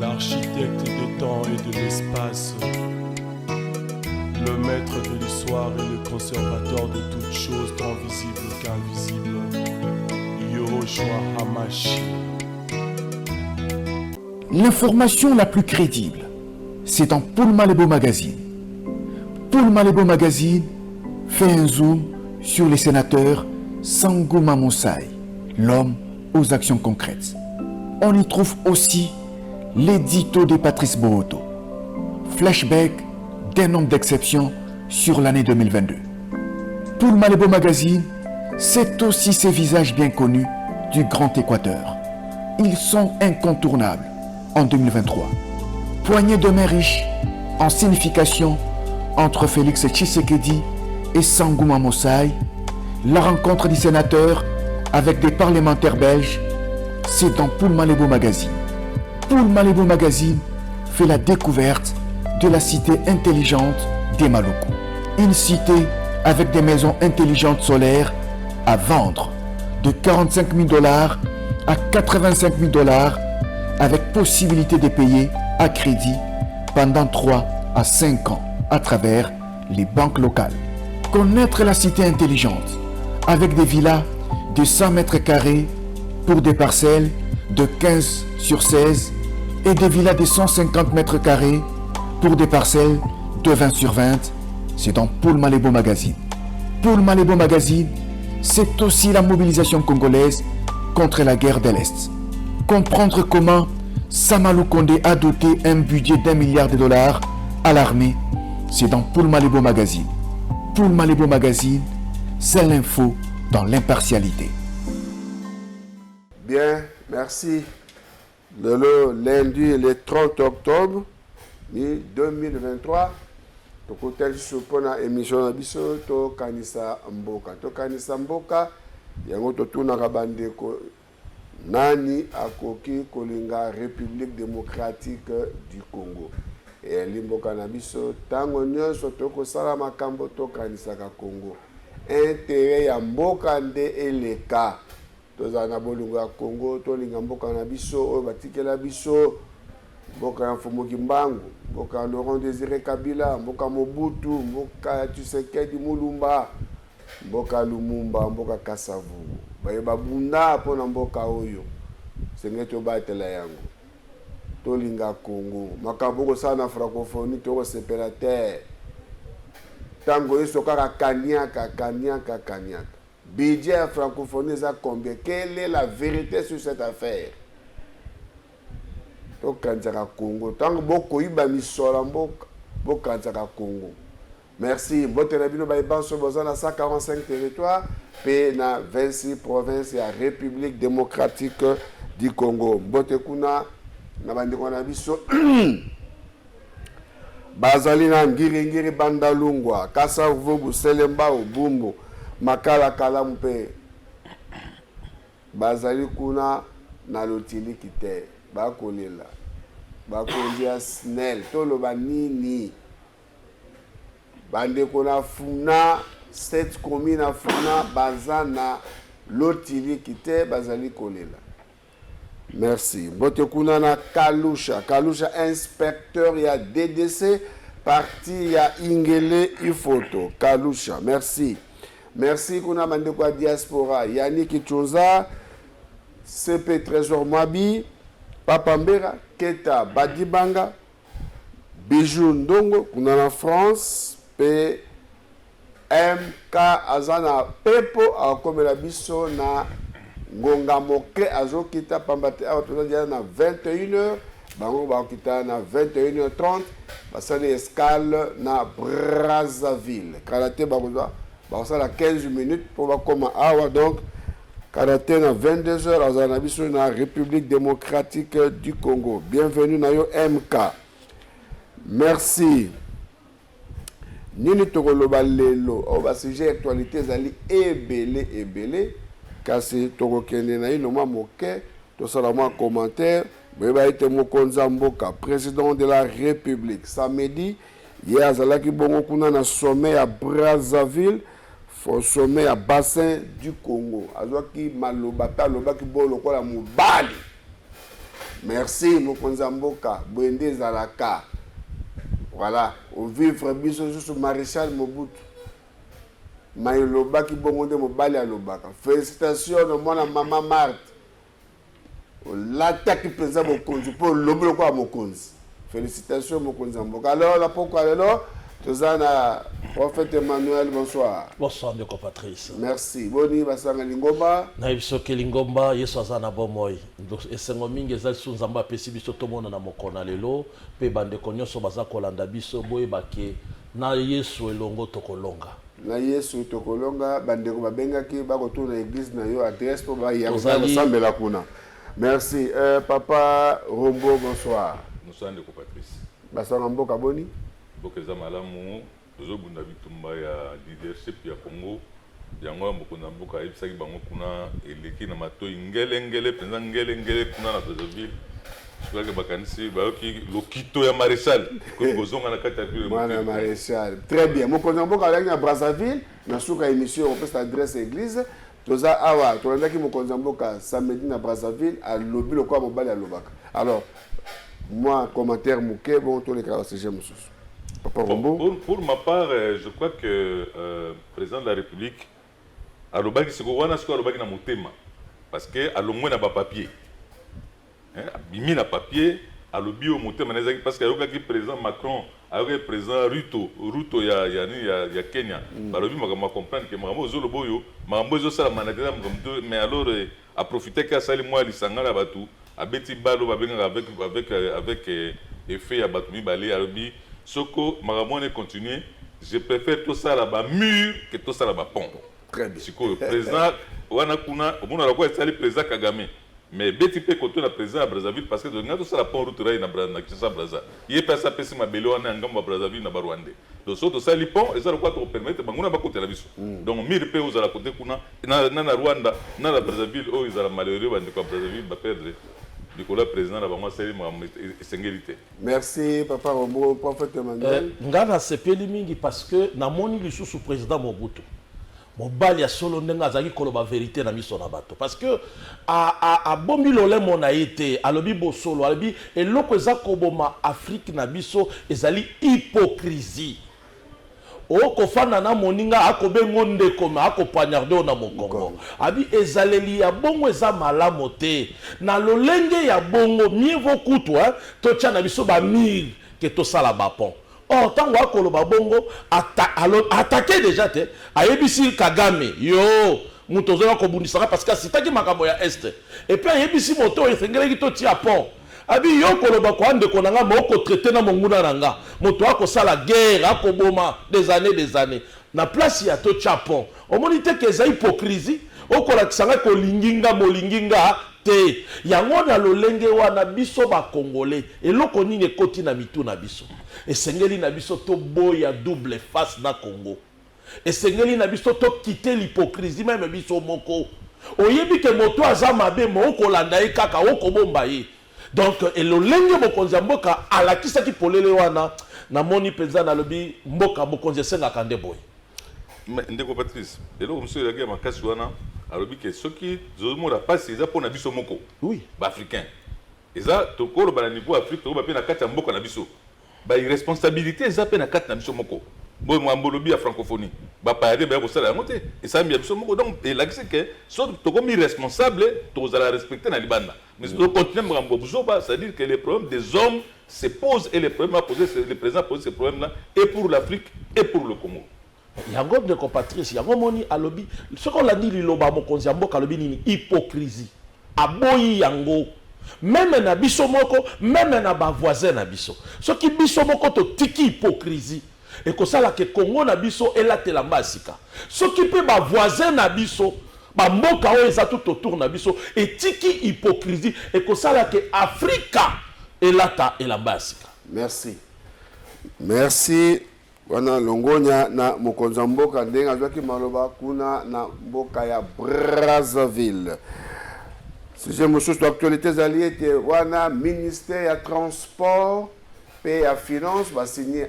l'architecte des temps et de l'espace, le maître de l'histoire et le conservateur de toutes choses tant visibles qu'invisibles, Yahushua Hamashi. L'information la plus crédible, c'est dans Paul Malebo Magazine. Paul Malebo Magazine fait un zoom sur les sénateurs Sangouma Moussai, l'homme aux actions concrètes. On y trouve aussi l'édito de Patrice Bohoto, flashback d'un homme d'exception sur l'année 2022. Paul Malebo Magazine, c'est aussi ces visages bien connus du Grand Équateur. Ils sont incontournables en 2023. Poignée de main riche en signification entre Félix Tshisekedi et Sangouma Moussai, la rencontre du sénateur avec des parlementaires belges, c'est dans Paul Malebo Magazine. Paul Malebo Magazine fait la découverte de la cité intelligente des Maluku. Une cité avec des maisons intelligentes solaires à vendre de 45 000 $ à 85 000 $ avec possibilité de payer à crédit pendant 3 à 5 ans à travers les banques locales. Connaître la cité intelligente avec des villas de 100 mètres carrés pour des parcelles de 15 sur 16 et des villas de 150 mètres carrés pour des parcelles de 20 sur 20, c'est dans Paul Malebo Magazine. Paul Malebo Magazine, c'est aussi la mobilisation congolaise contre la guerre de l'Est. Comprendre comment Samalou Kondé a doté un budget d'1 milliard de $ à l'armée, c'est dans Paul Malebo Magazine. Paul Malebo Magazine, c'est l'info dans l'impartialité. Bien, merci. Le lundi, le 30 octobre 2023, tokotel supona émission na biso to kanisa mboka. To kanisa mboka, yango totunaka bandeko nani akoki kolinga République démocratique du Congo. Et limboka na biso tango nyonso tokosala makambo to kanisaka Congo. Intérêt ya mboka nde eleka. Tozala na bolingo ya Congo, tolinga mboka na biso oyo batikela biso, mboka ya Mfumu Mbangu, mboka ya Laurent Désiré Kabila, mboka Mobutu, mboka ya Tshisekedi Mulumba, mboka Lumumba, mboka Kasavubu. Bayeba bunda mpona mboka oyo. Senge tobatela yango. Tolinga Congo. Makambo kosala na francophonie tokosepela te. Tango yeso kaka kaniaka. Budget à francophonie, ça combien? Quelle est la vérité sur cette affaire? Donc, quand ça Congo, tant que beaucoup iba misola mboka, beaucoup quand ça Congo. Merci. Bote na bino ba banso bozana 145 territoires, pe na 26 provinces ya République démocratique du Congo. Bote kuna na bandeko na biso bazali na ngiri bandalungwa, Kasavubu, Selemba, Bumbu, Makala Kalamu mpe bazali kuna na lotili kite bakolela bakondia snel toloba nini bandeko na funa 7 communes na funa bazana lotili kite bazali kolela. Merci. Bote kuna na Kalusha inspecteur ya DDC parti ya Ingele Ifoto Kalusha. Merci kuna bandeko ya diaspora Yannick Chonza, CP Trésor Mabi, Papa Mbera, Keta Badibanga, Bijou Ndongo kuna na France, pe MK Azana Pepo akomela biso na Ngonga Moke azokita pambate awa tozadia na 21h, bango bakita na 21h30, basali escale na Brazzaville. Karate bakozwa ça a 15 minutes pour voir awa donc karaté na 22h azana biso na République démocratique du Congo. Bienvenue na yo MK. Merci. Nini tokoloba lelo o ba sujet actualité zali ebele kasi tokokende na ino mwa moke to sala mwa commentaire beba ite mokonza mboka président de la République samedi hier azalaki bongo kuna na sommet à Brazzaville, sommet à bassin du Congo. Azwaki maloba ta loba ki bolo kola mobali. Merci, mokonzi mboka, Bwende Zalaka. Voilà, au vivre biso sous maréchal Mobutu. Maïloba qui bongonde mobali à lobaka. Félicitations de moi, maman Marthe. L'attaque présente mokonzi pour l'oblo quoi mokonzi. Félicitations mokonzi mboka. Alors, la pourquoi alors, Tozana, prophète Emmanuel, bonsoir. Bonsoir, Ndeko Patrice. Merci. Boni, basanga lingomba. Na ibisoke lingomba, yesu azana bomoi. Esengo mingi ezali sunzamba pesi biso tomona na mokona lelo, pe bandeko nyonso baza kolanda biso boye bake na yesu elongo tokolonga. Na yesu tokolonga, bandeko babengaki bakotuna église na yo adresse po ba yaza basambela kuna. Merci. Papa Rombo, bonsoir. Bonsoir, Ndeko Patrice. Basanga mboka boni. Bokeza malamu tozobunda bitumba ya leadership ya Congo yango mokona mboka ayebisaki bango kuna eleki na matoi ngele penza ngele kuna na Brazzaville soki bakanisi bayoki lokito ya maréchal kozonga na kati ya ville mwana maréchal très bien mokonzi mboka alangi na Brazzaville na suka émission opesa adresse église toza awa tolandaki mokonzi mboka samedi na Brazzaville alobi lokwa mobali alobaka. Alors moi commentaire mouké bon tous les cas c'est mosusu. Pour ma part, je crois que le président de la République a le motema parce que a le moins n'a pas papier. Bimi na papier a le bio motema parce que le président Macron a le président Ruto ya Kenya. Alors lui m'a comprendre que Marambo zo le boyo, Marambo zo sala managera mais alors a profité que ça les mois lisanga la batu a beti balo babenga avec effet ya batu mi balé alobi Soko, Maramone continue. Je préfère tout ça là-bas mur que tout ça là-bas pont. Très bien. C'est le président, Wanakuna, au monde c'est le président Kagame. Mais Betty peut compter le président à Brazzaville parce que dans tout ça la pont route là na Brazzaville. Il est passé à passer ma belle on est en Gamba Brazzaville na Rwanda. Donc ça tout ça les ponts et ça le quoi te permettre banguna ba côté la biso. Donc mire peut aux à la côté kuna na Rwanda na la Brazzaville oh ils ont malheureux bande quoi Brazzaville va perdre. Nicolas président la bango seli ma singélité. Merci papa Rombo prophète Emmanuel. Ngana sepeli mingi parce que na moni lisusu président Mobutu. Mobali ya solo ndenga azaki koloba vérité na miso na bato parce que a bombi lole mona été alobi bosolo alobi eloko eza koboma Afrique na biso ezali hypocrisie. Oko fana na moninga akobengo ndeko ma akopoignarder na mokongo abi ezaleli ya bongo eza malamu te na lolenge ya bongo mieux vaut kutwa to tia na biso ba mire que to sala ba pont. Or tango akoloba bongo attaquer déjà te ayebisi Kagame yo muto zo ko bundisaka parce que sitaki makambo ya est et puis ayebisi moto esengeleki to tia pont. Abi yo koloba ko ande konanga moko traiter na monguna nanga moto akosala guerre akoboma des années na place ya to Japon o monite que za hypocrisie okola kisanga ko linginga molinginga te yango na lolenge wana biso ba congolais eloko nini ekoti na mitu na biso esengeli na biso to boya double face na Congo esengeli na biso to quitter l'hypocrisie même biso moko oyebi ke moto aza mabe moko landa e kaka okobomba ye. Donc, et le lenge mokonzi mboka alakisaki polele wana na moni penza na lobi mboka mokonzi senga kande boy. Ndeko Patrice, eloko monsieur la guerre makasi wana alobi ke soki zomo la passe eza pona biso moko. Oui, ba africain. Eza tokolo ba na niveau Afrique to ba pe na kati ya mboka na biso. Ba irresponsabilité eza pe na kati na biso moko. Bon mwambolobi ya francophonie. Ba parler ba ko sala ya moté. Et ça mi biso moko donc et là c'est que so tokomi responsable to za la respecter na libanda. Mais si on continue à c'est-à-dire que les problèmes des hommes se posent et les problèmes à poser, les présidents posent ces problèmes-là et pour l'Afrique et pour le Congo. Yango de compatrice, yango moni alobi, ce qu'on l'a dit liloba mokonzi mboka alobi ni hypocrisie. Aboyi yango. Même na biso moko, même na ba voisin na biso. Ce qui biso moko to tiki hypocrisie. Et que ça là que Congo na biso et la telamba sika. Ce qui peut ba voisin na biso ba mboka o eza tout autour na biso et tiki hypocrisie et que ça là que Africa et lata et la basika. Merci. Merci. Wana longonya na mokonzi mboka ndenga zwaki maloba kuna na mboka ya Brazzaville. Sujet mosusu d'actualité zali te wana ministère ya transport et ya finance va signer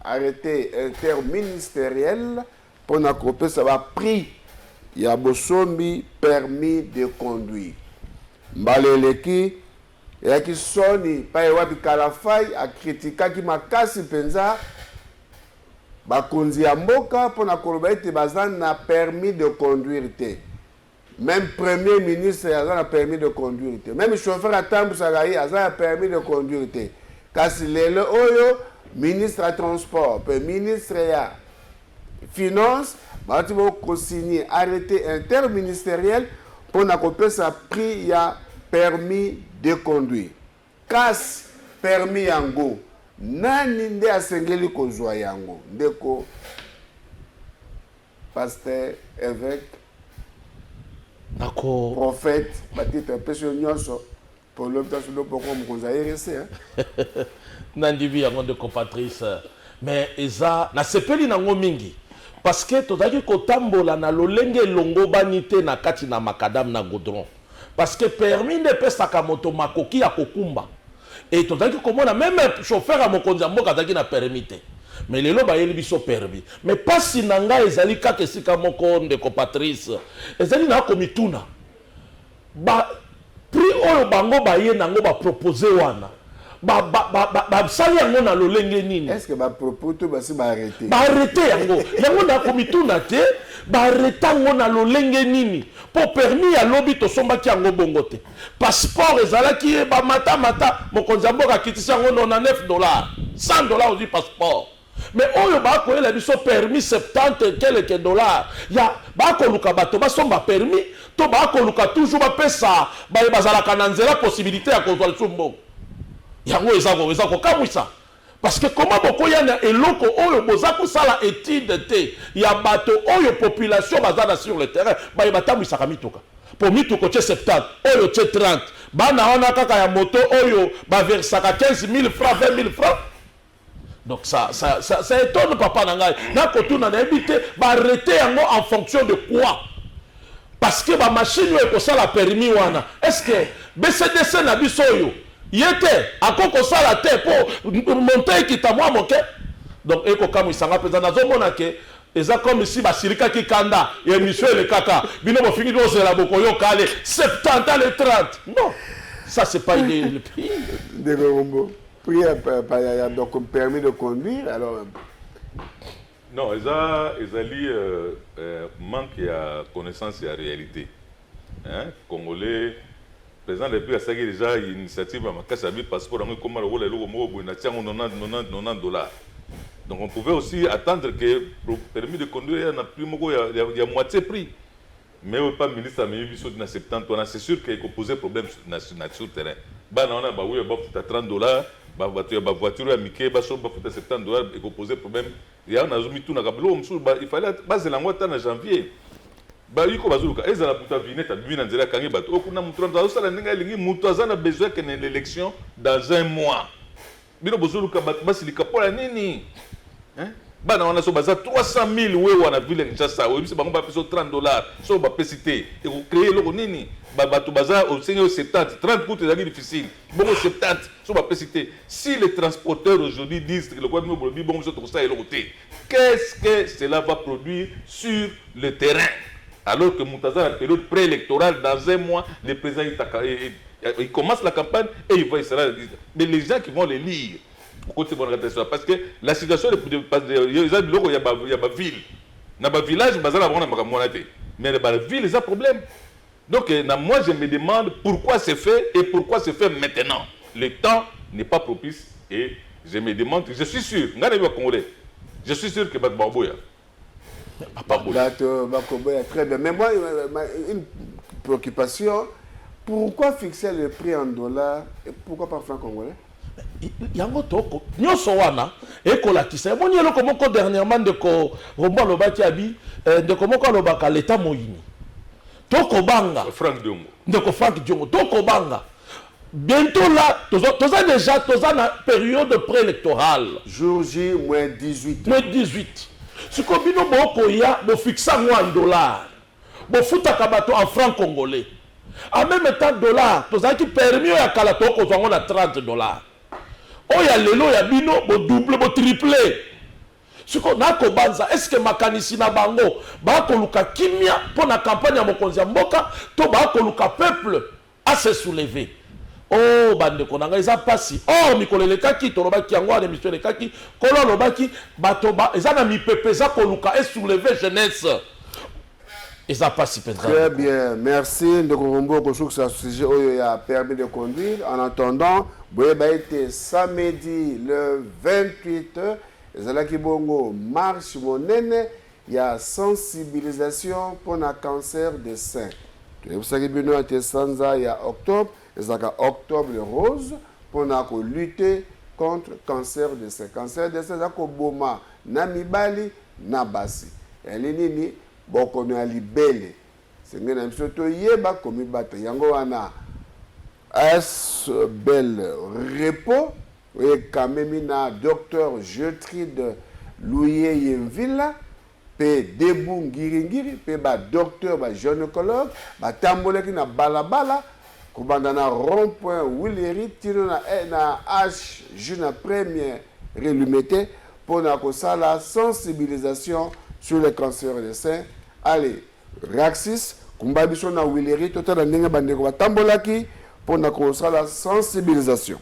arrêté interministériel pour na kopesa ba prix ya bosombi permis de conduire. Mbaleleki et qui soni pa ewapi kalafai a critiquer qui makasi penza bakonzi ya mboka pona koloba ete bazana na permis de conduire te. Même premier ministre a permis de conduire te. Même chauffeur à tambusaka ye a permis de conduire te. Kasi lelo oyo ministre à transport, ministre ya finance, bati bo consigner arrêté interministériel pour na kopesa sa prix ya permis de conduire. Kasi permis yango nani nde asengeli kozwa yango ndeko pasteur évêque D'accord. Prophète, batite pesio nyonso pour l'hôpital sur le pourquoi on a RC. Nandibi yango de compatrice. Mais eza na sepeli nango mingi parce que tozaki kotambola na lolenge longo banité na kati na makadam na goudron. Parce que permis de pesaka moto makoki ya kokumba. Et tozaki komona même chauffeur à mokonzi mboka zaki na permis te. Mais lelo ba yeli biso permis. Mais pas si nanga ezali kaka esika moko de compatrice. Ezali na komituna. Ba prix oyo bango ba ye nango ba proposer wana. Ba sali yango na lolenge nini? Est-ce que ba propos to ba si ba arrêter? Ba arrêter yango. Yango na komituna te, ba arrêter yango na lolenge nini? Pour permis ya lobi to sombaki yango bongo te. Passeport ezalaki ba mata mokonzi mboka kitisa yango $99. $100 du passeport. Mais oyo ba ko la biso permis 70 quelques dollars. Ya ba ko luka bato ba somba permis, to ba ko luka toujours ba pesa, ba bazala kananzela possibilité ya kozwa tsumbo. Yango ezako kamwisa. Parce que comment boko yana eloko oyo bozako sala étude te ya bato oyo population bazana sur le terrain, ba batamwisa kamitoka. Pour mituko tche 70, oyo tche 30. Bana ona kaka ya moto oyo ba versaka 15 000 francs, 20 000 francs. Donc ça étonne papa nangai. Na kotuna na ebité ba arrêter yango en fonction de quoi? Parce que ba machine yo ko sala permis wana. Est-ce que BCDC na biso yo yete akoko sala te pour monter kita moi moke? Donc eko kamu isanga peza na zomona ke eza comme si ba sirika ki kanda et émission le kaka bino bo fingi do zela boko yo kale 70 les 30. Non. Ça c'est pas le prix de Rombo. Prix donc permis de conduire alors non, ezali manque ya connaissance ya réalité. Hein, Congolais président de la République a déjà une initiative à Makasabi passeport en comme le logo mo na tiango $90. Donc on pouvait aussi attendre que le permis de conduire na plus moko ya moitié prix. Mais pas ministre mais biso na 70 c'est sûr qu'il faut poser problème sur terrain. Ba na ona ba oui ba futa $30 ba voiture ya mike ba so ba futa $70 et faut poser problème. Ya na zomi tout na kablo msu il fallait baser la ngota na janvier. Ba yiko bazuluka ezala puta vinette bina nzela kangi bato okuna mutu nza osala ninga lingi mutu azana besoin que l'élection dans un mois. Bino bozuluka bato basilika pola nini? Hein? Bana wana so baza 300,000 we wana ville Kinshasa we bisi bango ba peso $30 so ba pesité et vous créer loko nini ba bato baza au seigneur 70 30 coûte est difficile bon 70 so ba pesité si les transporteurs aujourd'hui disent que le gouvernement bolobi bon so to ça et loko té qu'est-ce que cela va produire sur le terrain alors que Moutaza la période préélectorale dans un mois le président il commence la campagne et il va mais les gens qui vont les lire parce que la situation il y a ma ville dans ma village mais la ville ils ont problème donc moi je me demande pourquoi c'est fait et pourquoi c'est fait maintenant. Le temps n'est pas propice et je me demande, je suis sûr je suis sûr que Bakoboya très bien, mais moi une préoccupation, pourquoi fixer le prix en dollars et pourquoi pas franc congolais? Yango toko nyoso wana ekolakisa moni eloko moko dernièrement de ko romba lobaki abi de ko moko lobaka l'état moyini toko banga Frank Diongo ndeko Frank Diongo toko banga bientôt là toza déjà toza na période préélectorale jour J moins 18 siko bino boko ya bo fixa en dollars bo futa kabato en franc congolais en même temps dollar toza ki permis ya kala toko zongo na $30. Oh ya lelo ya bino bo double bo triple. Siko na ko banza est-ce que makanisi na bango ba ko luka kimia pour na campagne ya mokonzi mboka to ba ko luka peuple à se soulever. oh bandeko na ngai eza pasi oh mikolo elekaki tolobaki yango wana émission elekaki kolo alobaki bato eza na mipepe eza koluka et soulever jeunesse eza pasi penza. Très bien, merci ndeko Rombo ko sur ce sujet oyo a permis de conduire. En attendant boyeba été samedi le 28 ezalaki bongo marche monene ya sensibilisation pour le cancer des seins. Vous savez bien que sanza ya octobre, ezaka octobre rose pour lutter contre le cancer des seins. Cancer des seins ezako boma na mibali na basi. Elinini boko na libele. Senge na msoto yeba komi bata yango wana as bel repos et quand même na docteur Gertrude Louye Yemvilla pe debu ngiri pe ba docteur ba gynécologue ba tamboleki na balabala kubanda na rond-point Willery tino na H jeune première relumete pour na kosala sensibilisation sur le cancer des seins. Allez, Raxis kumbabiso na Willery totala ndenge bandeko ba tambolaki pour na kosala sensibilisation.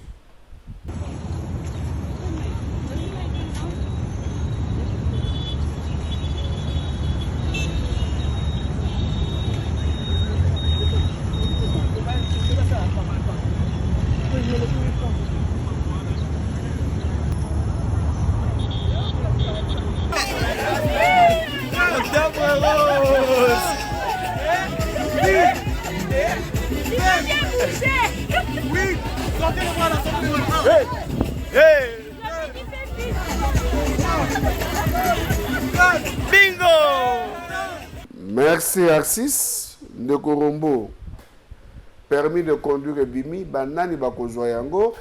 Merci Axis de Korombo. Permis de conduire bimi banani bakozwa yango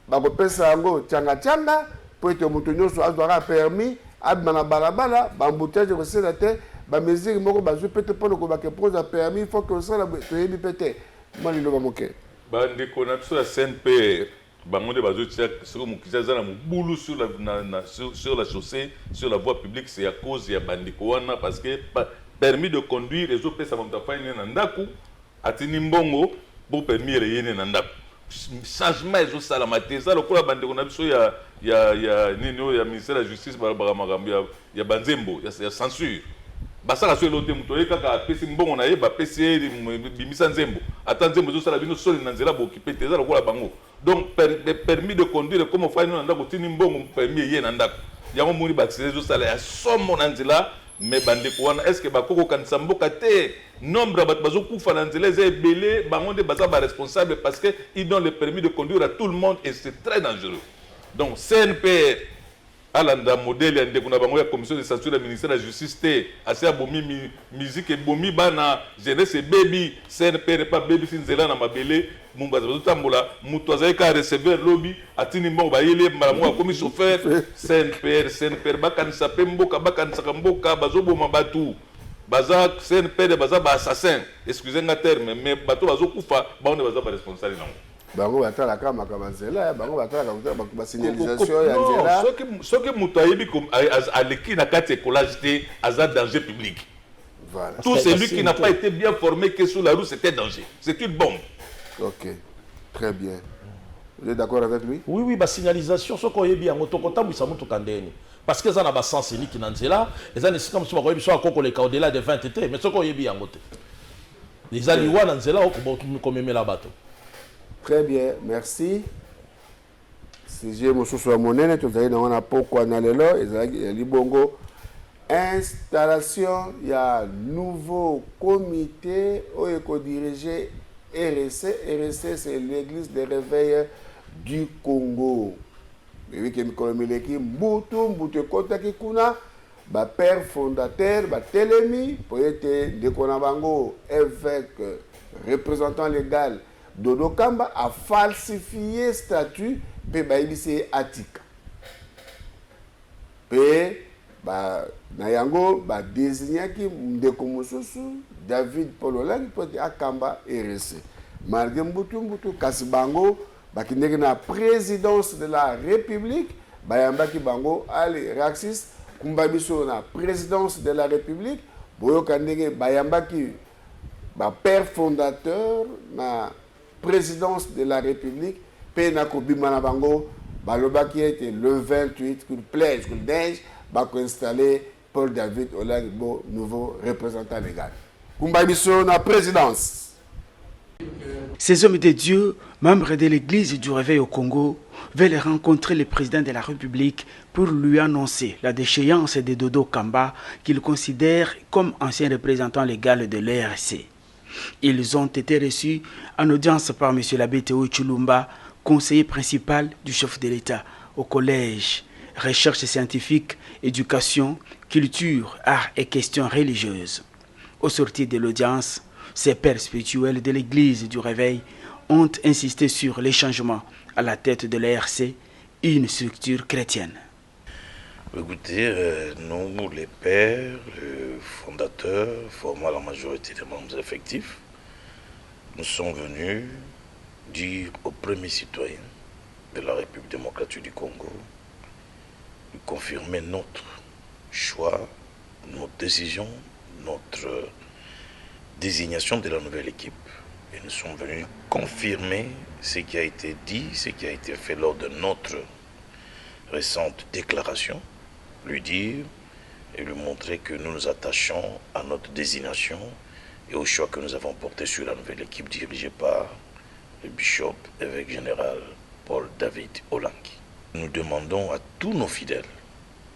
bakopesa yango changa po ete moto nyonso azwaka permis abima na balabala bambouteage kosala te bamesure moko bazwi pete mpona kobake pose permis il faut que osala toyebi pete mwa liloba moke bandeko na biso ya CNPR bango nde bazotia soki mokili aza na mobulu sur la chaussée sur la voie publique c'est à cause ya bandeko wana parce que permis de conduire ezopesa moto afai nene na ndako atini mbongo po permis eyene na ndako changement ezosalama te eza lokola bandeko na biso ya nini oyo ya ministère ya justice balobaka makambo ya banzembo ya censure basala so elote moto oye kaka apesi mbongo na ye bapesi ye bimisa nzembo ata nzembo ezosala bino soli na nzela bokipe te eza lokola bango donc permis de conduire comme ofai nino na ndako otini mbongo permis eye na ndako yango moni baaccident ezosala ya somo na nzela mais bandeko wana est-ce que bakoko kanisa mboka te nombre ya bato bazokufa na nzela eza ebele bango nde baza baresponsable parce que ils donnent le permis de conduire à tout le monde et c'est très dangereux. Donc CNPR alanda modèle ya ndeko na bango ya commission de censure ya ministère de la justice te ase abomi musique ebomi bana jeunesse ebebi CNPR pa bebi si nzela na mabele mungu azotambola mutu azali ka recevoir lobby atini mbongo bayele malamu akomi chauffeur CNPR bakanisa pe mboka bakanisaka mboka bazoboma batu baza CNPR baza ba assassin excusez nga terme mais bato bazokufa bango baza ba responsable nango bango batalaka makambo nzela bango batalaka ba signalisation ya nzela soki mutu ayebi aleki na kati écolage te aza danger public. Voilà. Tout celui qui n'a pas été bien formé que sur la route c'était danger, c'est une bombe. Ok, très bien. Vous êtes d'accord avec lui? Oui, bah signalisation, ce qu'on est bien, on t'a mis ça tout candéni. Parce que ça n'a pas sens ni qui n'en là, et ça n'est comme si on avait besoin qu'on les au-delà de 20 été, mais ce qu'on est bien en côté. Les aliwa n'en là, on comme aimer la bateau. Très bien, merci. Si j'ai mon sous la monnaie, tout à l'heure on a pourquoi on a le lot, il y a libongo. Installation, il y a un nouveau comité où il faut diriger RSC. RSC, c'est l'église des réveils du Congo. Et qui est Mbutu Kotaki Kuna, père fondateur, Telemi, pour être Dekonabango, évêque, représentant légal, Dodo Kamba, a falsifié statut, pe baibisi Atika. Pe, na yango désigné qui ndeko mosusu David Pololang pour akamba RSC malgré mbutu kasi bango bakindeki na présidence de la République bayambaki bango ali Raxis kumbabiso na présidence de la République boyoka ndenge bayambaki père fondateur na présidence de la République, Penako Bimanabango, Balobaki était le 28, qu'il plaise, qu'il neige, Bako installé Paul David Olagbo, nouveau représentant légal. Kumbabiso na présidence. Ces hommes de Dieu, membres de l'église du Réveil au Congo, veulent rencontrer le président de la République pour lui annoncer la déchéance de Dodo Kamba qu'il considère comme ancien représentant légal de l'ERC. Ils ont été reçus en audience par M. l'abbé Théo Chulumba, conseiller principal du chef de l'État au collège, recherche scientifique, éducation, culture, art et questions religieuses. Au sortir de l'audience, ces pères spirituels de l'église du Réveil ont insisté sur les changements à la tête de l'ERC, une structure chrétienne. Écoutez, nous, les pères, les fondateurs, formant la majorité des membres effectifs, nous sommes venus dire aux premiers citoyens de la République démocratique du Congo de confirmer notre choix, notre décision, notre désignation de la nouvelle équipe. Et nous sommes venus confirmer ce qui a été dit, ce qui a été fait lors de notre récente déclaration, lui dire et lui montrer que nous nous attachons à notre désignation et au choix que nous avons porté sur la nouvelle équipe dirigée par le bishop évêque général Paul David Olangi. Nous demandons à tous nos fidèles,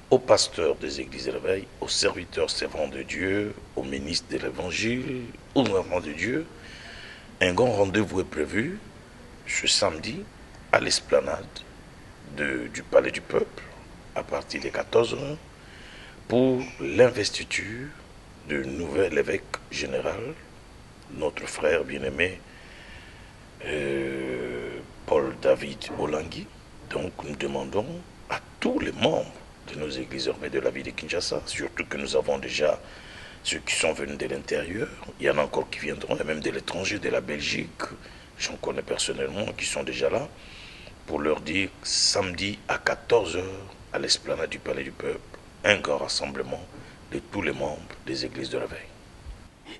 aux pasteurs des églises de réveil, aux serviteurs servants de Dieu, aux ministres de l'évangile, aux enfants de Dieu, un grand rendez-vous est prévu ce samedi à l'esplanade du Palais du Peuple à partir de 14h pour l'investiture du nouvel évêque général, notre frère bien-aimé Paul David Olangi. Donc nous demandons à tous les membres de nos églises armées de la ville de Kinshasa, surtout que nous avons déjà ceux qui sont venus de l'intérieur, il y en a encore qui viendront, et même de l'étranger, de la Belgique, j'en connais personnellement, qui sont déjà là, pour leur dire samedi à 14h à l'esplanade du Palais du Peuple, un grand rassemblement de tous les membres des églises de réveil.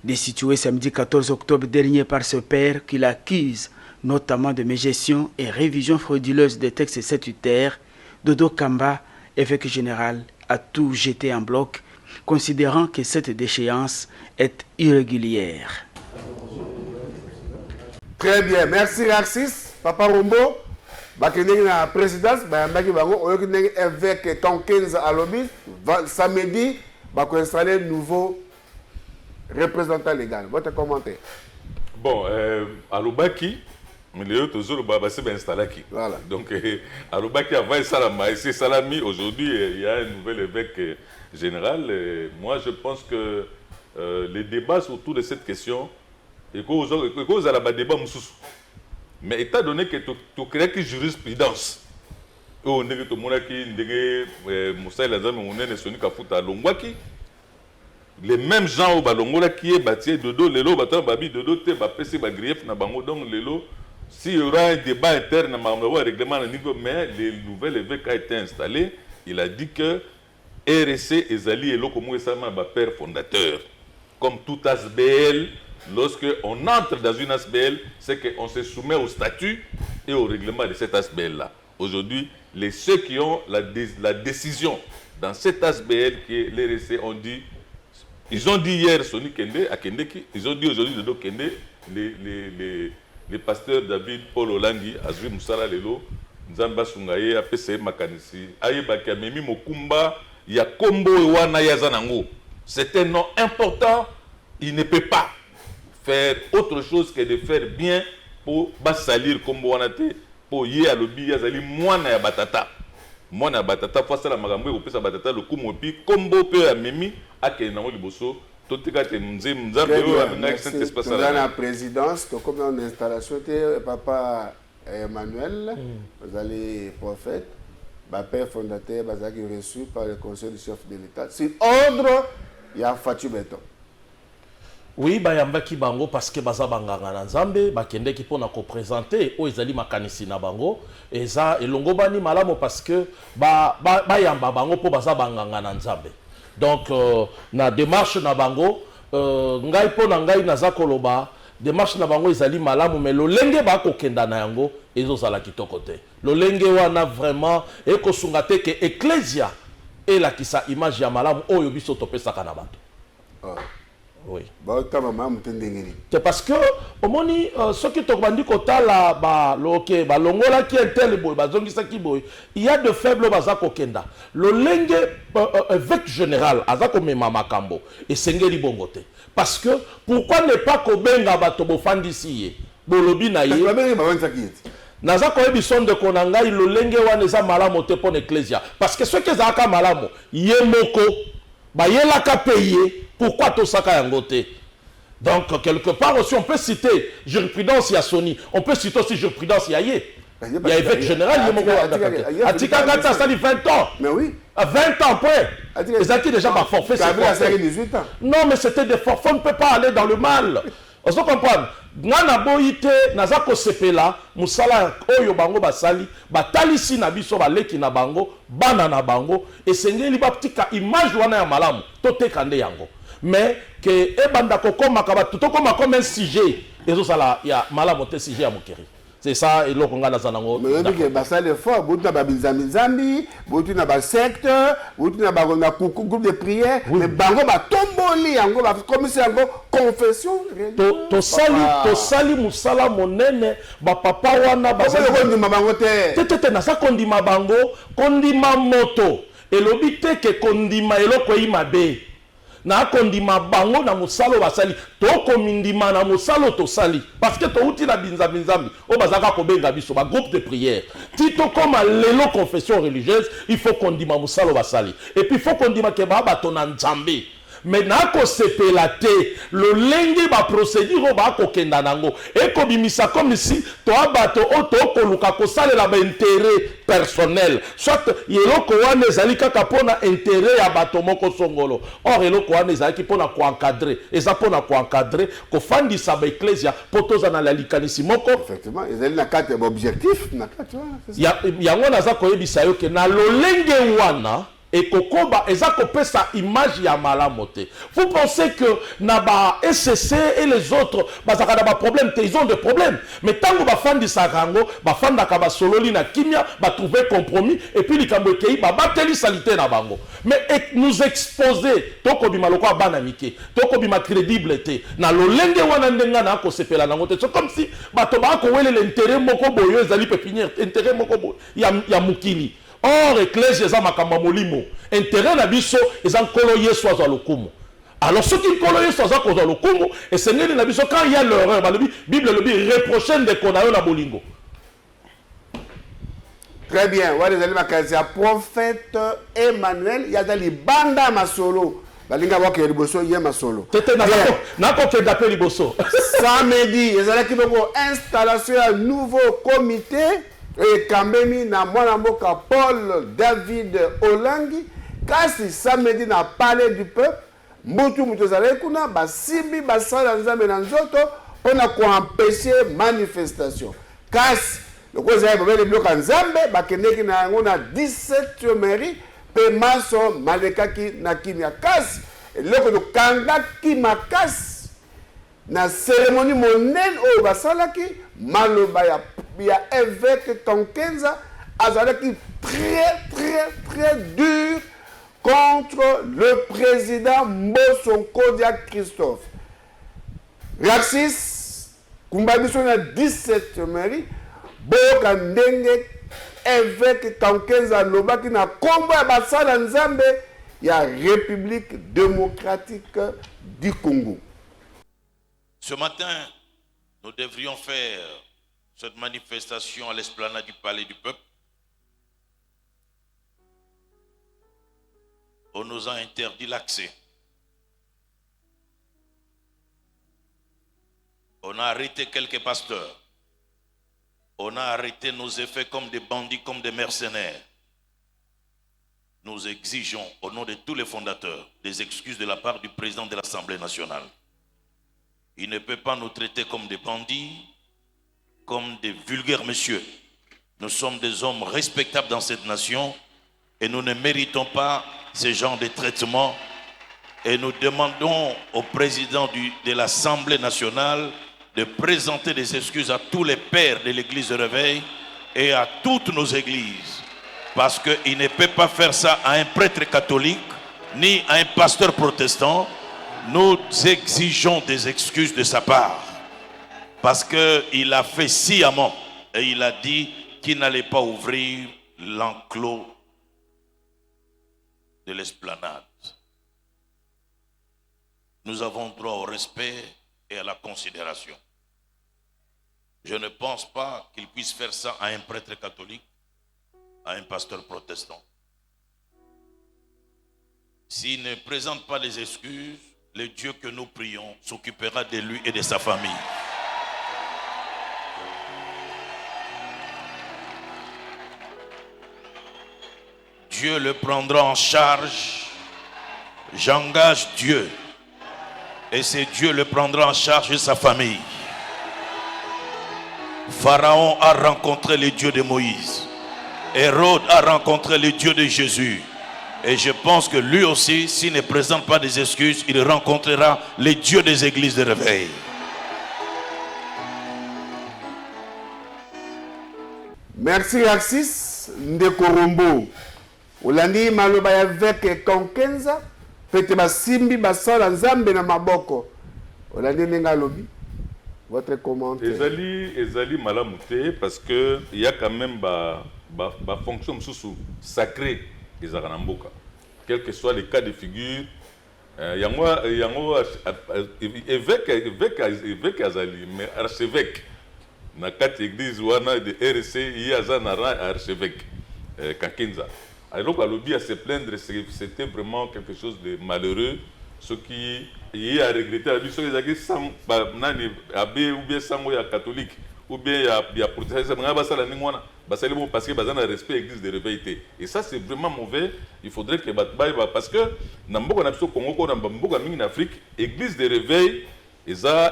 Destitué samedi 14 octobre dernier par ce père qui l'accuse notamment de mégestion et révision frauduleuse des textes statutaires, Dodo Kamba, évêque général, a tout jeté en bloc, considérant que cette déchéance est irrégulière. Très bien, merci Narcisse, Papa Rombo. Bakendeki na présidence, bayambaki bango, oyokindeki évêque Tonkenza alobi, samedi, bako installer nouveau représentant légal. Votre commentaire? Bon, alobaki, mais les autres jours, c'est bien installé. Voilà. Donc, alobaki avant Salama, ici Salami, aujourd'hui, il y a un nouvel évêque général. Moi, je pense que les débats autour de cette question, et que vous avez un débat, mais étant donné que tu crées une jurisprudence, on est tout le monde qui les mêmes gens au Balongola qui est bâti de dos, les lots, babi de dos, te bapesi bagrief na bango donc les lots. S'il y aura un débat interne, un règlement à niveau, mais le nouvel évêque a été installé, il a dit que RSC et Zali et Lokomo et Sama, père fondateur, comme tout ASBL. Lorsqu'on entre dans une ASBL, c'est qu'on se soumet au statut et au règlement de cette ASBL-là. Aujourd'hui, ceux qui ont la décision dans cette ASBL qui est l'RSC ont dit, ils ont dit hier Soni Kende, à Kendeki, ils ont dit aujourd'hui Dodo Kende, les pasteurs David, Paul Olangi, Azri Moussala Lelo, Nzamba Sungaye, APC Makanisi, Ayebaki Amemi Mokumba, Yakombo Ewana Yazanango. C'est un nom important, il ne peut pas faire autre chose que de faire bien pour salir comme Wanate, pour y aller lobby Yazali, Mwana ya Batata. Mwana Batata, face à la Magambo, au Pesa Batata, le Kumopi, Kombo Pe Amemi, Akenamo Liboso, Totika Temze, Mzambe, espace dans la présidence, comme dans l'installation, Papa Emmanuel, vous allez prophète, père fondateur, vous avez reçu par le conseil du chef de l'État. C'est ordre, il y a Fatou Beton. Oui, bayambaki bango parce que baza banganga na Nzambe, bakende ki pona ko présenter o ezali makanisi na bango, eza elongo bani malamo parce que bayamba bango po baza banganga na Nzambe. Donc na démarche na bango ngai pona ngai naza koloba démarche na bango ezali malamu mais lolenge bakokenda na yango ezozala kitoko te lolenge wana vraiment ekosunga te ke ecclesia elakisa image ya malamu oyo biso topesaka na bato. Oui. C'est parce que omoni ceux qui tokbandi kotala balongola ki tel boy bazongisa ki boy il y a de faibles baza kokenda lolenge évêque général azako mema makambo et sengeli bongote parce que pourquoi ne pas kobenga bato bofandisi ye bolobi na ye naza koyebi sonde kona ngai lolenge wana eza malamu te pona ecclesia parce que ceux qui ezalaka malamu ye moko bayelaka payé. Pourquoi tout ça yangote? Donc, quelque part aussi, on peut citer jurisprudence Yassoni, on peut citer aussi jurisprudence Yaye. Il y a évêque général, Atika Gata, ça dit 20 ans. Mais oui. À 20 ans, après. Les acquis déjà par forfait, c'est 18 ans. Non, mais c'était des forfaits, on ne peut pas aller dans le mal. On se comprend. Nana boite nazako sepela musala oyo bango basali batalisi na biso baleki na bango bana na bango esengeli baptika image wana ya malamu totekande yango mais que ebanda kokoma ka bato tokoma comme un sujet ezosala ya malamu te sujet ya mokeri. C'est ça et l'autre ngana zanango. Mais que basal fort, bout na babinzambi, bout na ba secte, bout na ba groupe de prière, mais bango ba tomboli yango ba commissaire yango confession. To sali musala monene ba papa wana ba kondima bango te. Tete na sa kondima bango, kondima moto. Elobite ke kondima eloko imabe. Na kondima bango na musalo basali toko mindima na musalo to sali parce que to uti na binzambi o bazaka ko benga biso ba groupe de prière tito comme lelo confession religieuse il faut kondima musalo basali et puis il faut kondima ke ba bato na nzambe mais na ko sepela te le lenge ba procédure ba ko kenda nango e ko bimisa comme si to abato o to ko luka ko salela ba intérêt personnel soit yeloko wana ezali kaka pona intérêt ya bato moko songolo or eloko wana ezali ki pona ko encadrer eza pona ko encadrer ko fandisa ba ecclesia potoza na la likanisi moko effectivement ezali na kate objectif na kate ya yango naza ko yebisa yo ke na lolenge wana et kokoba ezako pesa image ya malamu te. Vous pensez que naba SCC et les autres bazaka na ba problème te, ils ont des problèmes mais tango ba fandi sakango ba fanda ka ba sololi na kimia ba trouver compromis et puis likambo kei ba bateli salité na bango mais nous exposer toko bima loko bana mike toko bima crédible te na lolenge wana ndenga na ko sepela nango te c'est comme si bato ba ko wele l'intérêt moko boyo ezali pépinière intérêt moko boyo ya mukili. Or, ecclésia eza makambo molimo. Intérêt na biso eza nkolo Yesu azwa lokumu. Alors ceux qui nkolo Yesu azwa kozwa lokumu et sengeli na biso quand il y a l'erreur, la Bible le dit reprocher de konayo na bolingo. Très bien. Wale zali makazia prophète Emmanuel yazali banda masolo. Balinga wake liboso ye masolo. Tete na ko ke d'appel liboso. Samedi, ezalaki bongo installation ya nouveau comité et kambemi na mwana mboka Paul David Olangi kasi samedi na palais du peuple mbutu mutozale kuna basimbi basala nzambe na nzoto pona ko empêcher manifestation kasi loko zaye bobele bloka nzambe bakendeki na yango na 17e mairie pe maso malekaki na kimia kasi loko to kangaki makasi na cérémonie monene oyo basalaki maloba ya évêque Kankenza azalaki très dur contre le président Mbosso Kodia Christophe. Raxis kumbabiso na 17 mairie boka ndenge évêque Kankenza lobaki na kombo ya basala nzambe ya République démocratique du Congo. Ce matin, nous devrions faire cette manifestation à l'esplanade du Palais du Peuple. On nous a interdit l'accès. On a arrêté quelques pasteurs. On a arrêté nos effets comme des bandits, comme des mercenaires. Nous exigeons, au nom de tous les fondateurs, des excuses de la part du président de l'Assemblée nationale. Il ne peut pas nous traiter comme des bandits, comme des vulgaires messieurs. Nous sommes des hommes respectables dans cette nation et nous ne méritons pas ce genre de traitement. Et nous demandons au président de l'Assemblée nationale de présenter des excuses à tous les pères de l'église de réveil et à toutes nos églises. Parce qu'il ne peut pas faire ça à un prêtre catholique ni à un pasteur protestant. Nous exigeons des excuses de sa part. Parce qu'il a fait sciemment et il a dit qu'il n'allait pas ouvrir l'enclos de l'esplanade. Nous avons droit au respect et à la considération. Je ne pense pas qu'il puisse faire ça à un prêtre catholique, à un pasteur protestant. S'il ne présente pas les excuses, le Dieu que nous prions s'occupera de lui et de sa famille. Dieu le prendra en charge. J'engage Dieu. Et c'est Dieu le prendra en charge de sa famille. Pharaon a rencontré le Dieu de Moïse. Hérode a rencontré le Dieu de Jésus. Et je pense que lui aussi, s'il ne présente pas des excuses, il rencontrera les dieux des églises de réveil. Merci Axis Ndekorombo. Olandi maloba ya veke konkenza pete basimbi basala nzambe na maboko. Olandi nenga lobi. Votre commentaire. Ezali malamute parce que il y a quand même ba fonction sacrée des Aranamboka. Quel que soit les cas de figure, yango évêque azali mais archevêque na kati église wana de RC il y a zanara archevêque Kakenza. Alors que lobby à se plaindre, c'était vraiment quelque chose de malheureux. Ce qui y a regretté, ceux qui ont sans abbé ou bien sans catholique ou bien il y a protestant, parce que bazan a respect l'église de réveil. Et ça c'est vraiment mauvais. Il faudrait que parce que dans beaucoup de Congo, dans beaucoup en Afrique, l'église de réveil, ils ont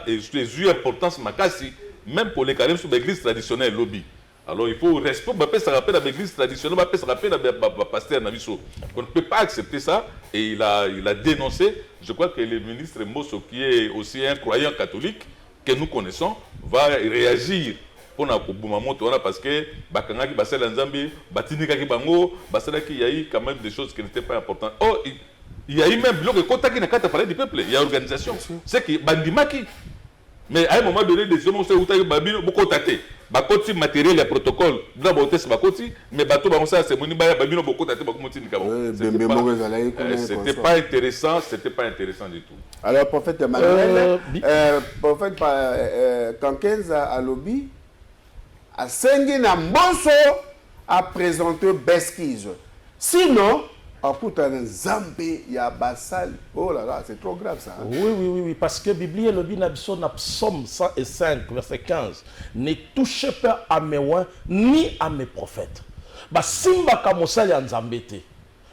eu importance makasi même pour les carèmes sur l'église traditionnelle lobby. Alors il faut respecter, ça rappelle à l'église traditionnelle, ça rappelle à pasteur Nabiso. On ne peut pas accepter ça et il a dénoncé. Je crois que le ministre Mosso, qui est aussi un croyant catholique que nous connaissons, va réagir pour parce que Bakangaki Basel Nzambi, Batinikaki Bango, Baselaki, il y a eu quand même des choses qui n'étaient pas importantes. Oh, il y a eu même bloc de Kotaki n'a qu'à parler du peuple, il y a organisation. C'est que Bandimaki. Mais à un moment donné, des hommes ont été beaucoup tâtés. Bakoti matériel et protocole, d'abord c'est Bakoti, mais bateau ça c'est moni baya babino beaucoup tâté beaucoup moti nikabo. C'était pas intéressant, c'était pas intéressant du tout. Alors prophète Emmanuel, prophète Kankenza à lobby a sengi na mboso a présenté besquise. Sinon en putain Zambé ya basal. Oh là là, c'est trop grave ça. Hein? Oui, parce que Bible le binabiso na Psaume 105 verset 15 ne touchez pas à mes oins ni à mes prophètes. Ba simba ka mosali ya Nzambe te.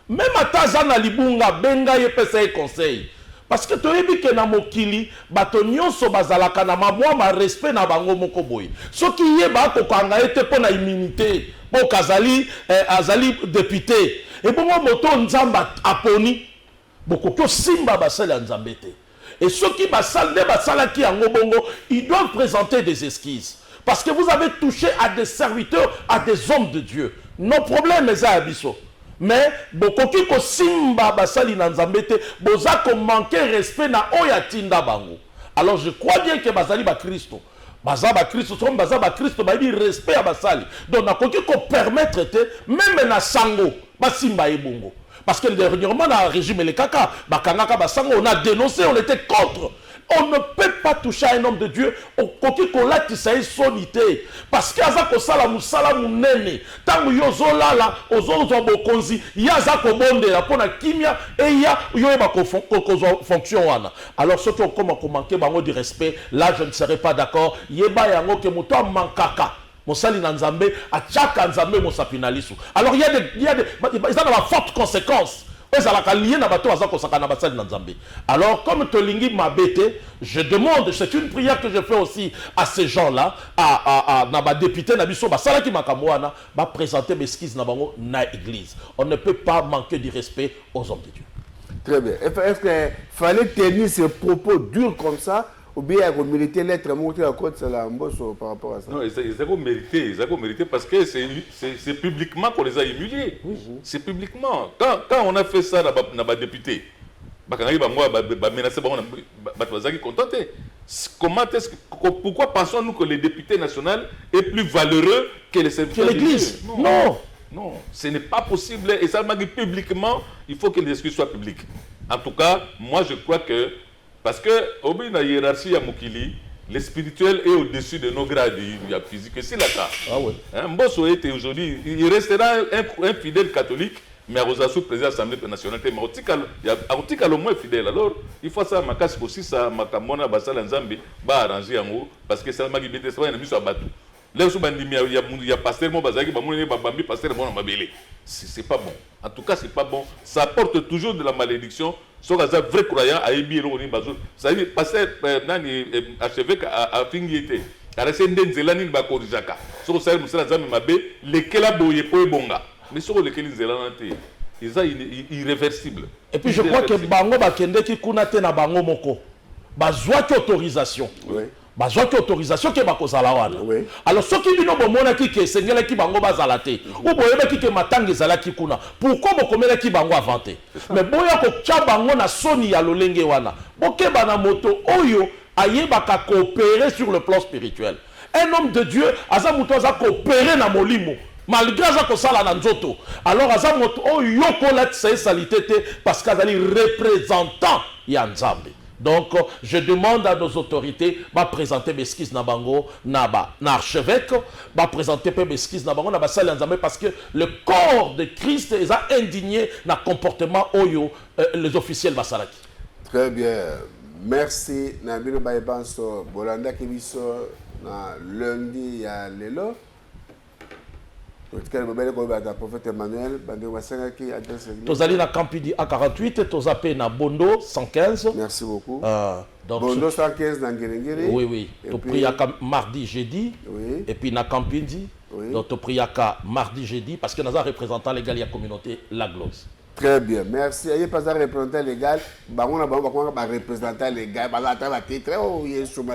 Même ataza na libunga benga ye pesa e conseil. Parce que toyebi ke na mokili bato nyonso bazalaka na mwa respect na bango moko boy. Soki ye ba ko kanga ete pona immunité, po kazali azali député. Et bon, moto nzamba aponi beaucoup simba basal nzambe te. Et ceux qui basal qui en bongo, ils doivent présenter des esquisses parce que vous avez touché à des serviteurs, à des hommes de Dieu. Nos problèmes les abisso. Mais beaucoup qui ko simba basal nzambe te, boza ko manquer respect na oyatinda bango. Alors je crois bien que basali ba Christo. Bazaba Christo, son bazaba Christo, ba bi respect à basali. Donc na koki ko permettre te même na sango basimba ebongo. Parce que dernièrement dans le régime les kaka, bakangaka basango on a dénoncé, on était contre. On ne peut pas toucher à un homme de Dieu au côté qu'on l'a tissé sonité. Parce qu'il y a un sala musala munene. Tant que yozola la, ozozo bokonzi, yaza ko bonde la pona kimia et il y a yoeba ko fonction wana. Alors ceux qui ont manqué bango du respect, là je ne serai pas d'accord. Yeba yango ke muto mankaka. Mosali Nzambe a chaka Nzambe mosapinalisu. Alors il y a des ils ont de fortes conséquences. Alors, comme Tolingi m'a bêté, je demande, c'est une prière que je fais aussi à ces gens-là, à ma député Nabiso, Salaki Makamouana, va présenter mes esquisses dans l'église. On ne peut pas manquer du respect aux hommes de Dieu. Très bien. Est-ce qu'il fallait tenir ces propos durs comme ça, ou bien il mérité l'être monté à côté de la Mbosso par rapport à ça. Non, ils ont mérité parce que c'est publiquement qu'on les a humiliés. Oui. C'est publiquement. Quand on a fait ça dans les députés, pourquoi pensons-nous que les députés nationaux est plus valeureux que les serviteurs de l'Église? Non. Non, ce n'est pas possible. Et ça m'a dit publiquement, il faut que les excuses soient publiques. En tout cas, moi je crois que, parce que au bout de la hiérarchie à Mukili, le spirituel est au-dessus de nos grades physiques. C'est là ça. Ah ouais. Mbosso était aujourd'hui, il restera un fidèle catholique, mais à Rosassou, président de l'Assemblée nationale, mais Aoutika le moins fidèle. Alors, il faut ça, ma casse aussi, ça, ma camona, basal en Zambie, va arranger en haut, parce que ça m'a dit, c'est pas un ami sur Abatou. Là, il y a pasteur, c'est pas bon. En tout cas, c'est pas bon. Ça apporte toujours de la malédiction. Sur un vrai croyant, à Ebiro, ça veut dire, pasteur, archevêque à Fingiete, à la scène d'Enzelani, Bakorizaka. Sur ça, nous sommes lesquels a boyé pour bonga. Mais sur lesquels ils sont irréversibles. Et puis je crois que Bango Bakende qui kunate na Bango Moko, bazwa autorisation. Oui. Bazwa autorisation ke bakozala wana. Oui. Alors soki bino bomona ki ke sengela ki bango bazala te. Ou boyeba ki ke matanga ezala ki kuna. Pourquoi bokomela ki bango avanté? Mais boya ko tcha bango na soni ya lolenge wana. Bokeba na moto oyo ayebaka coopérer sur le plan spirituel. Un homme de Dieu aza muto aza coopérer na molimo. Malgré ça que ça là dans nzoto. Alors aza moto oyo yokola tsa salité te parce qu'azali représentant ya Nzambe. Donc, je demande à nos autorités de présenter mes esquisses na bango na archevêque, de présenter mes esquisses na bango na basali nzambe parce que le corps de Christ est indigné na comportement oyo les officiels basalaki. Très bien. Merci Nabino Baïbanso Bolanda Kibiso na lundi ya lelo. Prophète Emmanuel, Tozali na Campidi A48, Tozape na Bondo 115. Merci beaucoup. Donc, Bondo 115 dans Ngérengéré. Oui, oui. Tu pries mardi, jeudi. Oui. Et puis na Campidi. Oui. Donc tu pries mardi, jeudi parce que nous avons représentant légal de la communauté La Glose. Très bien, merci. Il n'y a pas de représentant légal. On a un représentant légal.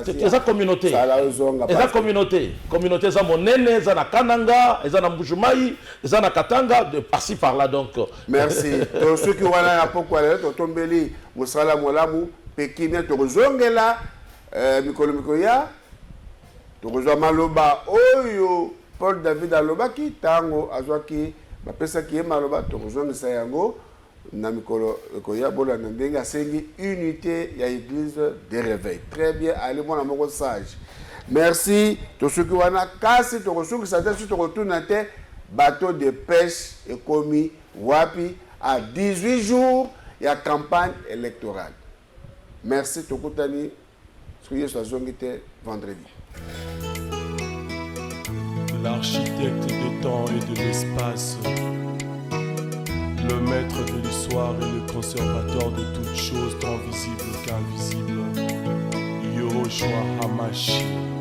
C'est la communauté. C'est la communauté. Communauté, c'est mon aîné, c'est na Kananga, c'est na Mbujumaï, c'est na Katanga, de par-ci par-là. Donc. Merci. Tous ceux qui ont un pourquoi Tombeli, Moussala Molamu, Pékin, Torozongela, Mikolo Mikoya, Torozo Maloba, Oyo, Paul David Aloba, qui Tango, Azwaki. Bapesa qui est maloba tozonga sayango na mikolo koya bola na ndenga sengi unité ya église de réveil. Très bien, allez moi na moko sage. Merci to ceux qui wana kasi to kosuki sata sur to retourna te bateau de pêche et commis wapi à 18 jours ya campagne électorale. Merci to kutani soyez zongite vendredi. L'architecte des temps et de l'espace, le maître de l'histoire et le conservateur de toutes choses tant visibles qu'invisibles, Yahushua Hamashiach.